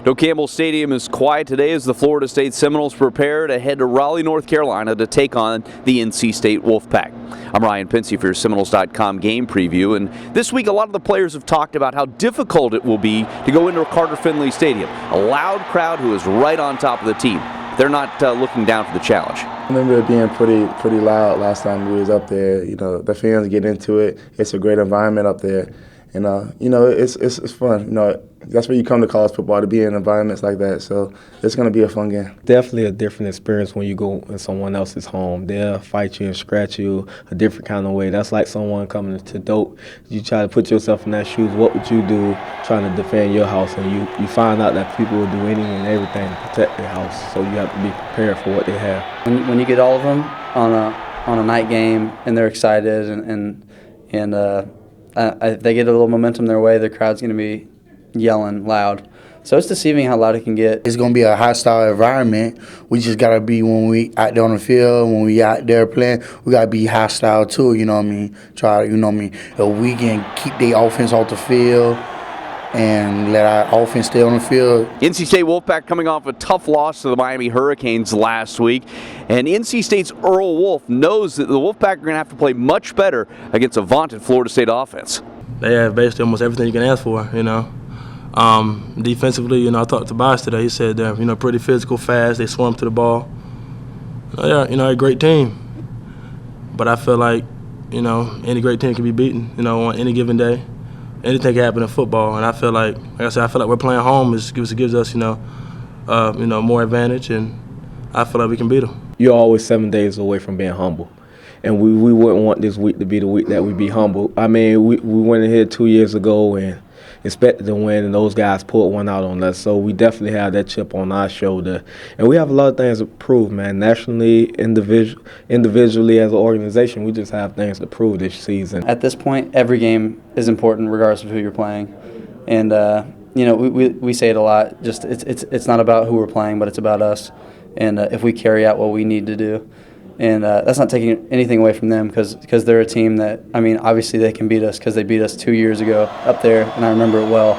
Campbell Stadium is quiet today as the Florida State Seminoles prepare to head to Raleigh, North Carolina to take on the NC State Wolfpack. I'm Ryan Pinsey for your Seminoles.com game preview, and this week a lot of the players have talked about how difficult it will be to go into Carter Finley Stadium, a loud crowd who is right on top of the team. They're not looking down for the challenge. I remember it being pretty loud last time we was up there. You know, the fans get into it. It's a great environment up there. And, it's fun. That's where you come to college football, to be in environments like that. So it's going to be a fun game. Definitely a different experience when you go in someone else's home. They'll fight you and scratch you a different kind of way. That's like someone coming to dope. You try to put yourself in their shoes. What would you do trying to defend your house? And you find out that people will do anything and everything to protect their house. So you have to be prepared for what they have. When you get all of them on a night game and they're excited and if they get a little momentum their way, the crowd's going to be yelling loud. So it's deceiving how loud it can get. It's going to be a hostile environment. We just got to be, when we out there on the field, when we out there playing, we got to be hostile too, you know what I mean? Try, you know what I mean? If we can keep the offense off the field and let our offense stay on the field. NC State Wolfpack coming off a tough loss to the Miami Hurricanes last week. And NC State's Earl Wolf knows that the Wolfpack are going to have to play much better against a vaunted Florida State offense. They have basically almost everything you can ask for, Defensively, I talked to Tobias today. He said they're, pretty physical, fast. They swarm to the ball. A great team. But I feel like, any great team can be beaten, on any given day. Anything can happen in football, and I feel like I said, we're playing home. It gives us, more advantage, and I feel like we can beat them. You're always 7 days away from being humble, and we wouldn't want this week to be the week that we be humble. I mean, we went in here 2 years ago and expected to win, and those guys pulled one out on us. So we definitely have that chip on our shoulder, and we have a lot of things to prove, man. Nationally, individually as an organization, we just have things to prove this season. At this point, every game is important, regardless of who you're playing, and we say it a lot. Just it's not about who we're playing, but it's about us, and if we carry out what we need to do. And that's not taking anything away from them because they're a team that, obviously they can beat us because they beat us 2 years ago up there, and I remember it well.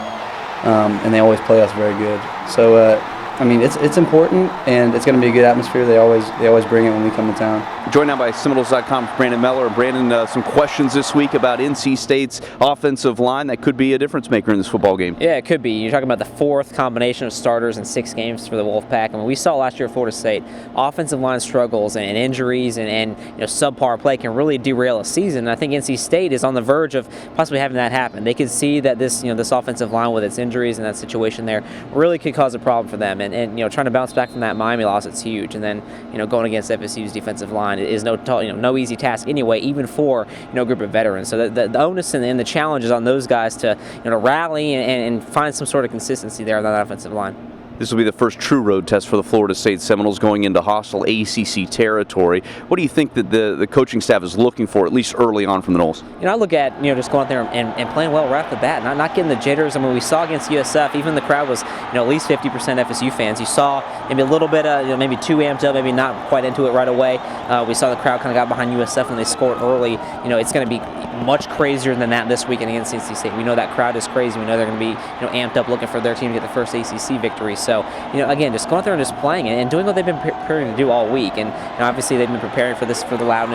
And they always play us very good. So, it's important, and it's going to be a good atmosphere. They always bring it when we come to town. Joined now by Seminoles.com's Brandon Meller. Brandon, some questions this week about NC State's offensive line that could be a difference maker in this football game. Yeah, it could be. You're talking about the fourth combination of starters in 6 games for the Wolfpack. We saw last year at Florida State, offensive line struggles and injuries and subpar play can really derail a season. And I think NC State is on the verge of possibly having that happen. They could see that this offensive line with its injuries and that situation there really could cause a problem for them. And trying to bounce back from that Miami loss, it's huge. And then going against FSU's defensive line is no easy task anyway, even for a group of veterans. So the onus and the challenge is on those guys to rally and find some sort of consistency there on that offensive line. This will be the first true road test for the Florida State Seminoles going into hostile ACC territory. What do you think that the coaching staff is looking for, at least early on from the Noles? I look at just going out there and playing well right off the bat, not getting the jitters. We saw against USF, even the crowd was at least 50% FSU fans. You saw maybe a little bit maybe too amped up, maybe not quite into it right away. We saw the crowd kind of got behind USF when they scored early. It's going to be much crazier than that this weekend against NC State. We know that crowd is crazy. We know they're going to be amped up looking for their team to get the first ACC victory. So, again, just going out there and just playing and doing what they've been preparing to do all week. And obviously they've been preparing for this, for the loud,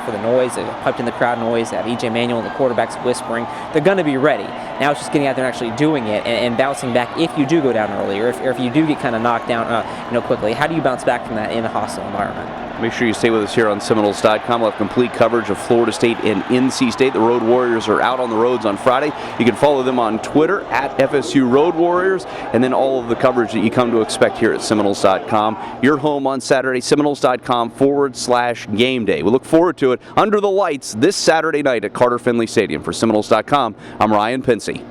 for the noise, the piped in the crowd noise. They have EJ Manuel and the quarterbacks whispering. They're going to be ready. Now it's just getting out there and actually doing it and bouncing back if you do go down early or if you do get kind of knocked down, quickly. How do you bounce back from that in a hostile environment? Make sure you stay with us here on Seminoles.com. We'll have complete coverage of Florida State and NC State. The Road Warriors are out on the roads on Friday. You can follow them on Twitter at FSU Road Warriors, and then all of the coverage that you come to expect here at Seminoles.com. Your home on Saturday, Seminoles.com/game day. We look forward to it under the lights this Saturday night at Carter Finley Stadium. For Seminoles.com, I'm Ryan Pinsey.